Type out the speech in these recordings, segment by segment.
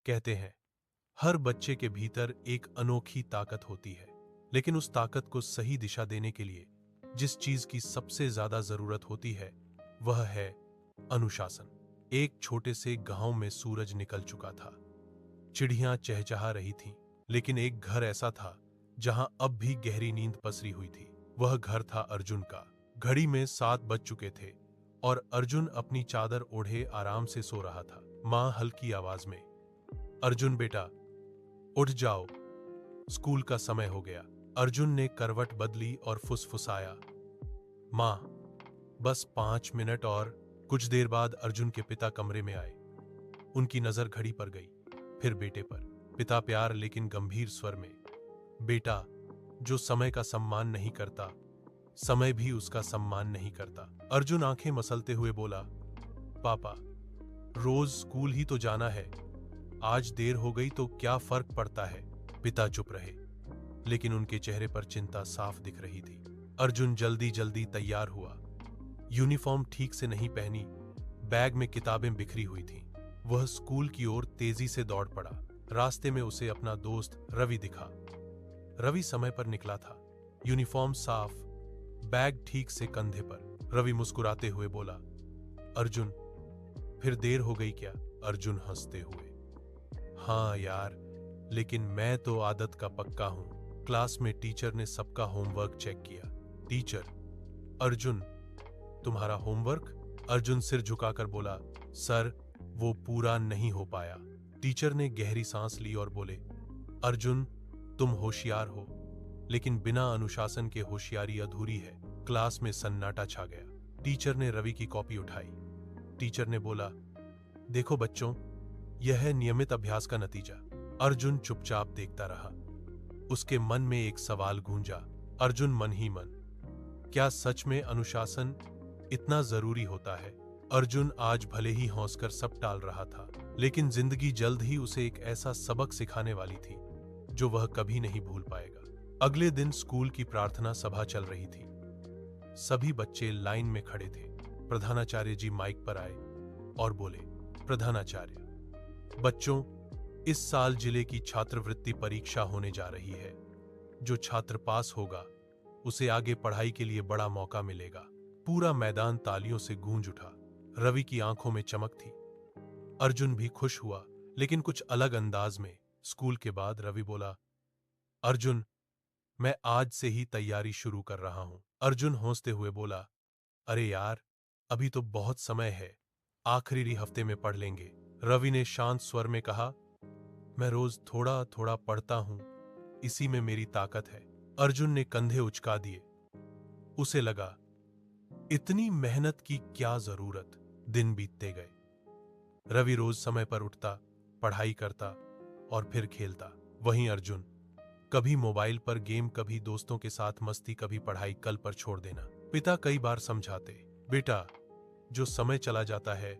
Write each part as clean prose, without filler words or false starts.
कहते हैं हर बच्चे के भीतर एक अनोखी ताकत होती है, लेकिन उस ताकत को सही दिशा देने के लिए जिस चीज की सबसे ज्यादा जरूरत होती है वह है अनुशासन। एक छोटे से गांव में सूरज निकल चुका था। चिड़ियां चहचहा रही थीं, लेकिन एक घर ऐसा था जहां अब भी गहरी नींद पसरी हुई थी। वह घर था अर्जुन का। घड़ी में 7 बज चुके थे और अर्जुन अपनी चादर ओढ़े आराम से सो रहा था। मां हल्की आवाज में, अर्जुन बेटा उठ जाओ, स्कूल का समय हो गया। अर्जुन ने करवट बदली और फुसफुसाया, मां बस 5 मिनट और। कुछ देर बाद अर्जुन के पिता कमरे में आए। उनकी नजर घड़ी पर गई, फिर बेटे पर। पिता प्यार लेकिन गंभीर स्वर में, बेटा जो समय का सम्मान नहीं करता, समय भी उसका सम्मान नहीं करता। अर्जुन आंखें मसलते हुए बोला, पापा रोज स्कूल ही तो जाना है, आज देर हो गई तो क्या फर्क पड़ता है। पिता चुप रहे, लेकिन उनके चेहरे पर चिंता साफ दिख रही थी। अर्जुन जल्दी जल्दी तैयार हुआ। यूनिफॉर्म ठीक से नहीं पहनी, बैग में किताबें बिखरी हुई थीं। वह स्कूल की ओर तेजी से दौड़ पड़ा। रास्ते में उसे अपना दोस्त रवि दिखा। रवि समय पर निकला था, यूनिफॉर्म साफ, बैग ठीक से कंधे पर। रवि मुस्कुराते हुए बोला, अर्जुन फिर देर हो गई क्या। अर्जुन हंसते हुए, हाँ यार, लेकिन मैं तो आदत का पक्का हूं। क्लास में टीचर ने सबका होमवर्क चेक किया। टीचर, अर्जुन तुम्हारा होमवर्क। अर्जुन सिर झुकाकर बोला, सर वो पूरा नहीं हो पाया। टीचर ने गहरी सांस ली और बोले, अर्जुन तुम होशियार हो, लेकिन बिना अनुशासन के होशियारी अधूरी है। क्लास में सन्नाटा छा गया। टीचर ने रवि की कॉपी उठाई। टीचर ने बोला, देखो बच्चों, यह है नियमित अभ्यास का नतीजा। अर्जुन चुपचाप देखता रहा। उसके मन में एक सवाल गूंजा। अर्जुन मन ही मन, क्या सच में अनुशासन इतना जरूरी होता है। अर्जुन आज भले ही हंसकर सब टाल रहा था, लेकिन जिंदगी जल्द ही उसे एक ऐसा सबक सिखाने वाली थी जो वह कभी नहीं भूल पाएगा। अगले दिन स्कूल की प्रार्थना सभा चल रही थी। सभी बच्चे लाइन में खड़े थे। प्रधानाचार्य जी माइक पर आए और बोले, प्रधानाचार्य, बच्चों इस साल जिले की छात्रवृत्ति परीक्षा होने जा रही है। जो छात्र पास होगा उसे आगे पढ़ाई के लिए बड़ा मौका मिलेगा। पूरा मैदान तालियों से गूंज उठा। रवि की आंखों में चमक थी। अर्जुन भी खुश हुआ, लेकिन कुछ अलग अंदाज में। स्कूल के बाद रवि बोला, अर्जुन मैं आज से ही तैयारी शुरू कर रहा हूं। अर्जुन हंसते हुए बोला, अरे यार, अभी तो बहुत समय है, आखिरी हफ्ते में पढ़ लेंगे। रवि ने शांत स्वर में कहा, मैं रोज थोड़ा थोड़ा पढ़ता हूं, इसी में मेरी ताकत है। अर्जुन ने कंधे उचका दिए। उसे लगा, इतनी मेहनत की क्या जरूरत। दिन बीतते गए। रवि रोज समय पर उठता, पढ़ाई करता और फिर खेलता। वहीं अर्जुन कभी मोबाइल पर गेम, कभी दोस्तों के साथ मस्ती, कभी पढ़ाई कल पर छोड़ देना। पिता कई बार समझाते, बेटा जो समय चला जाता है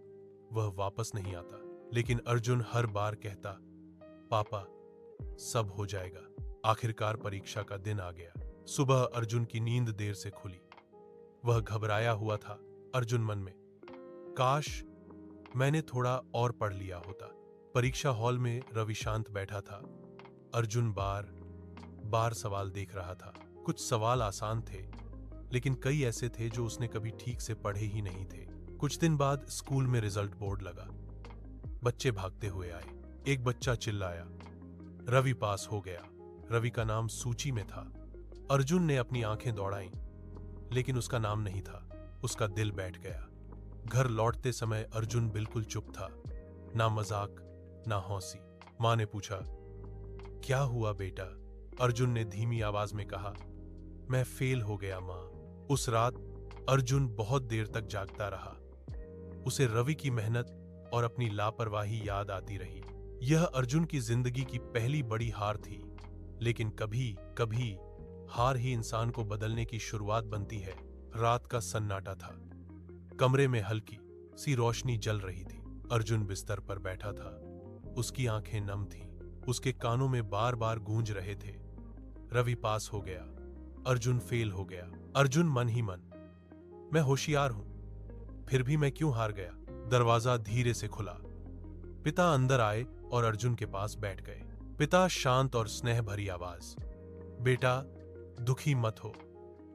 वह वापस नहीं आता। लेकिन अर्जुन हर बार कहता, पापा सब हो जाएगा। आखिरकार परीक्षा का दिन आ गया। सुबह अर्जुन की नींद देर से खुली। वह घबराया हुआ था। अर्जुन मन में, काश मैंने थोड़ा और पढ़ लिया होता। परीक्षा हॉल में रवि शांत बैठा था। अर्जुन बार बार सवाल देख रहा था। कुछ सवाल आसान थे, लेकिन कई ऐसे थे जो उसने कभी ठीक से पढ़े ही नहीं थे। कुछ दिन बाद स्कूल में रिजल्ट बोर्ड लगा। बच्चे भागते हुए आए। एक बच्चा चिल्लाया, रवि पास हो गया। रवि का नाम सूची में था। अर्जुन ने अपनी आंखें दौड़ाईं, लेकिन उसका नाम नहीं था। उसका दिल बैठ गया। घर लौटते समय अर्जुन बिल्कुल चुप था, ना मजाक ना हंसी। मां ने पूछा, क्या हुआ बेटा। अर्जुन ने धीमी आवाज में कहा, मैं फेल हो गया मां। उस रात अर्जुन बहुत देर तक जागता रहा। उसे रवि की मेहनत और अपनी लापरवाही याद आती रही। यह अर्जुन की जिंदगी की पहली बड़ी हार थी, लेकिन कभी कभी हार ही इंसान को बदलने की शुरुआत बनती है। रात का सन्नाटा था। कमरे में हल्की सी रोशनी जल रही थी। अर्जुन बिस्तर पर बैठा था। उसकी आंखें नम थीं। उसके कानों में बार बार गूंज रहे थे, रवि पास हो गया, अर्जुन फेल हो गया। अर्जुन मन ही मन, मैं होशियार हूं, फिर भी मैं क्यों हार गया। दरवाजा धीरे से खुला। पिता अंदर आए और अर्जुन के पास बैठ गए। पिता शांत और स्नेह भरी आवाज, बेटा दुखी मत हो,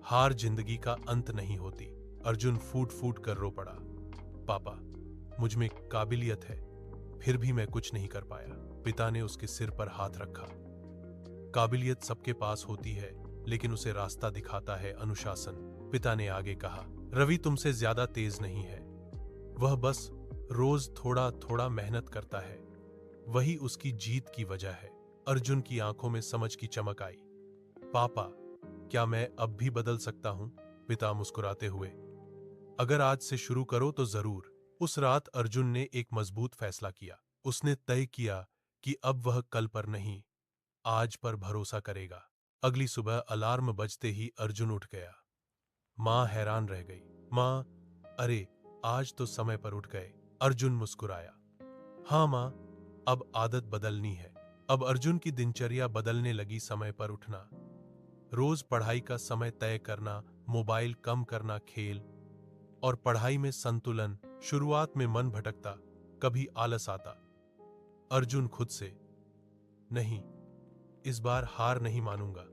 हार जिंदगी का अंत नहीं होती। अर्जुन फूट फूट कर रो पड़ा, पापा मुझ में काबिलियत है, फिर भी मैं कुछ नहीं कर पाया। पिता ने उसके सिर पर हाथ रखा, काबिलियत सबके पास होती है, लेकिन उसे रास्ता दिखाता है अनुशासन। पिता ने आगे कहा, रवि तुमसे ज्यादा तेज नहीं है, वह बस रोज थोड़ा थोड़ा मेहनत करता है, वही उसकी जीत की वजह है। अर्जुन की आंखों में समझ की चमक आई। पापा क्या मैं अब भी बदल सकता हूं? पिता मुस्कुराते हुए, अगर आज से शुरू करो तो जरूर। उस रात अर्जुन ने एक मजबूत फैसला किया। उसने तय किया कि अब वह कल पर नहीं, आज पर भरोसा करेगा। अगली सुबह अलार्म बजते ही अर्जुन उठ गया। मां हैरान रह गई। मां, अरे आज तो समय पर उठ गए। अर्जुन मुस्कुराया, हाँ मां, अब आदत बदलनी है। अब अर्जुन की दिनचर्या बदलने लगी। समय पर उठना, रोज पढ़ाई का समय तय करना, मोबाइल कम करना, खेल और पढ़ाई में संतुलन। शुरुआत में मन भटकता, कभी आलस आता। अर्जुन खुद से, नहीं, इस बार हार नहीं मानूंगा।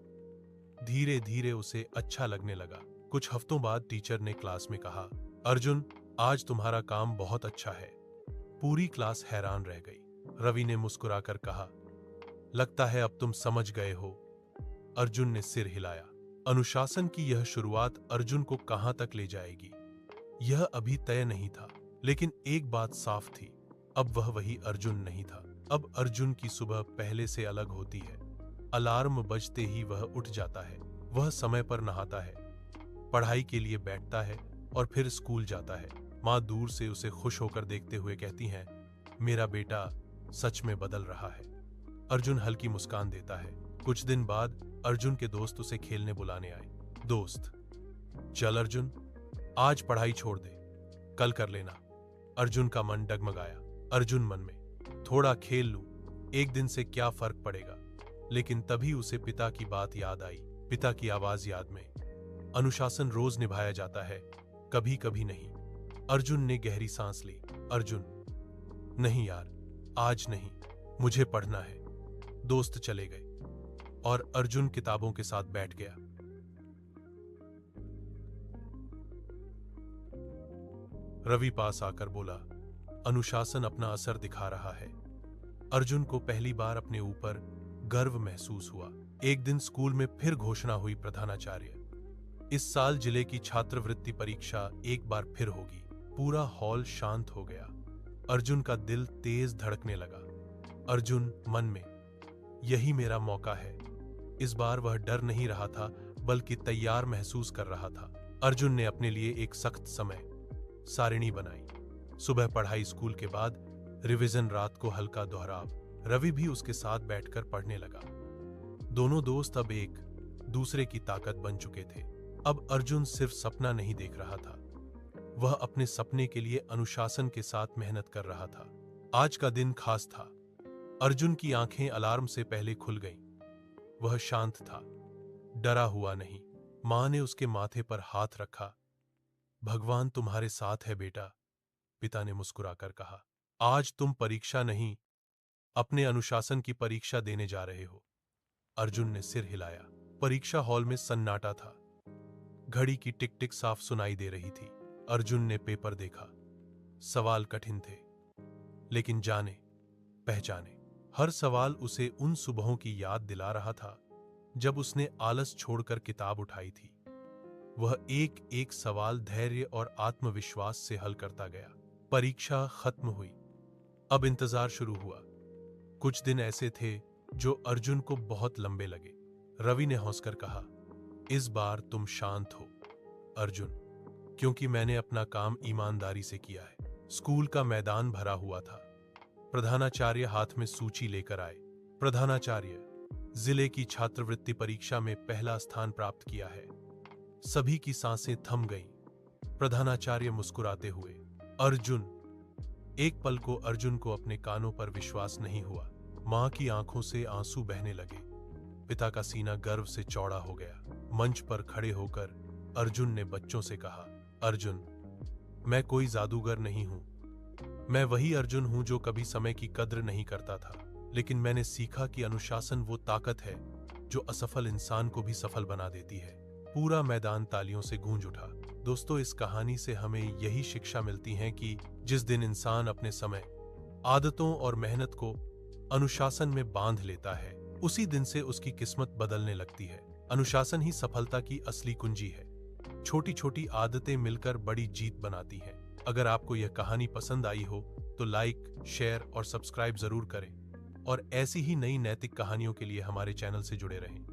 धीरे धीरे उसे अच्छा लगने लगा। कुछ हफ्तों बाद टीचर ने क्लास में कहा, अर्जुन आज तुम्हारा काम बहुत अच्छा है। पूरी क्लास हैरान रह गई। रवि ने मुस्कुराकर कहा, लगता है अब तुम समझ गए हो। अर्जुन ने सिर हिलाया। अनुशासन की यह शुरुआत अर्जुन को कहां तक ले जाएगी, यह अभी तय नहीं था, लेकिन एक बात साफ थी, अब वह वही अर्जुन नहीं था। अब अर्जुन की सुबह पहले से अलग होती है। अलार्म बजते ही वह उठ जाता है। वह समय पर नहाता है, पढ़ाई के लिए बैठता है और फिर स्कूल जाता है। मां दूर से उसे खुश होकर देखते हुए कहती हैं, मेरा बेटा सच में बदल रहा है। अर्जुन हल्की मुस्कान देता है। कुछ दिन बाद अर्जुन के दोस्त उसे खेलने बुलाने आए। दोस्त, चल अर्जुन, आज पढ़ाई छोड़ दे, कल कर लेना। अर्जुन का मन डगमगाया। अर्जुन मन में, थोड़ा खेल लूं, एक दिन से क्या फर्क पड़ेगा। लेकिन तभी उसे पिता की बात याद आई। पिता की आवाज याद में, अनुशासन रोज निभाया जाता है, कभी कभी नहीं। अर्जुन ने गहरी सांस ली। अर्जुन, नहीं यार, आज नहीं, मुझे पढ़ना है। दोस्त चले गए और अर्जुन किताबों के साथ बैठ गया। रवि पास आकर बोला, अनुशासन अपना असर दिखा रहा है। अर्जुन को पहली बार अपने ऊपर गर्व महसूस हुआ। एक दिन स्कूल में फिर घोषणा हुई, प्रधानाचार्य, इस साल जिले की छात्रवृत्ति परीक्षा एक बार फिर होगी। पूरा हॉल शांत हो गया। अर्जुन का दिल तेज धड़कने लगा। अर्जुन मन में, यही मेरा मौका है। इस बार वह डर नहीं रहा था, बल्कि तैयार महसूस कर रहा था। अर्जुन ने अपने लिए एक सख्त समय सारिणी बनाई। सुबह पढ़ाई, स्कूल के बाद रिवीजन, रात को हल्का दोहराव। रवि भी उसके साथ बैठकर पढ़ने लगा। दोनों दोस्त अब एक दूसरे की ताकत बन चुके थे। अब अर्जुन सिर्फ सपना नहीं देख रहा था, वह अपने सपने के लिए अनुशासन के साथ मेहनत कर रहा था। आज का दिन खास था। अर्जुन की आंखें अलार्म से पहले खुल गईं। वह शांत था, डरा हुआ नहीं। मां ने उसके माथे पर हाथ रखा। भगवान तुम्हारे साथ है बेटा, पिता ने मुस्कुराकर कहा। आज तुम परीक्षा नहीं, अपने अनुशासन की परीक्षा देने जा रहे हो। अर्जुन ने सिर हिलाया। परीक्षा हॉल में सन्नाटा था। घड़ी की टिक टिक साफ सुनाई दे रही थी। अर्जुन ने पेपर देखा। सवाल कठिन थे, लेकिन जाने पहचाने। हर सवाल उसे उन सुबहों की याद दिला रहा था जब उसने आलस छोड़कर किताब उठाई थी। वह एक एक सवाल धैर्य और आत्मविश्वास से हल करता गया। परीक्षा खत्म हुई। अब इंतजार शुरू हुआ। कुछ दिन ऐसे थे जो अर्जुन को बहुत लंबे लगे। रवि ने हंसकर कहा, इस बार तुम शांत हो अर्जुन, क्योंकि मैंने अपना काम ईमानदारी से किया है। स्कूल का मैदान भरा हुआ था। प्रधानाचार्य हाथ में सूची लेकर आए। प्रधानाचार्य, जिले की छात्रवृत्ति परीक्षा में पहला स्थान प्राप्त किया है। सभी की सांसें थम गईं। प्रधानाचार्य मुस्कुराते हुए, अर्जुन। एक पल को अर्जुन को अपने कानों पर विश्वास नहीं हुआ। मां की आंखों से आंसू बहने लगे। पिता का सीना गर्व से चौड़ा हो गया। मंच पर खड़े होकर अर्जुन ने बच्चों से कहा, अर्जुन, मैं कोई जादूगर नहीं हूं, मैं वही अर्जुन हूं जो कभी समय की कद्र नहीं करता था, लेकिन मैंने सीखा कि अनुशासन वो ताकत है जो असफल इंसान को भी सफल बना देती है। पूरा मैदान तालियों से गूंज उठा। दोस्तों, इस कहानी से हमें यही शिक्षा मिलती है कि जिस दिन इंसान अपने समय, आदतों और मेहनत को अनुशासन में बांध लेता है, उसी दिन से उसकी किस्मत बदलने लगती है। अनुशासन ही सफलता की असली कुंजी है। छोटी छोटी आदतें मिलकर बड़ी जीत बनाती हैं। अगर आपको यह कहानी पसंद आई हो तो लाइक, शेयर और सब्सक्राइब जरूर करें और ऐसी ही नई नैतिक कहानियों के लिए हमारे चैनल से जुड़े रहें।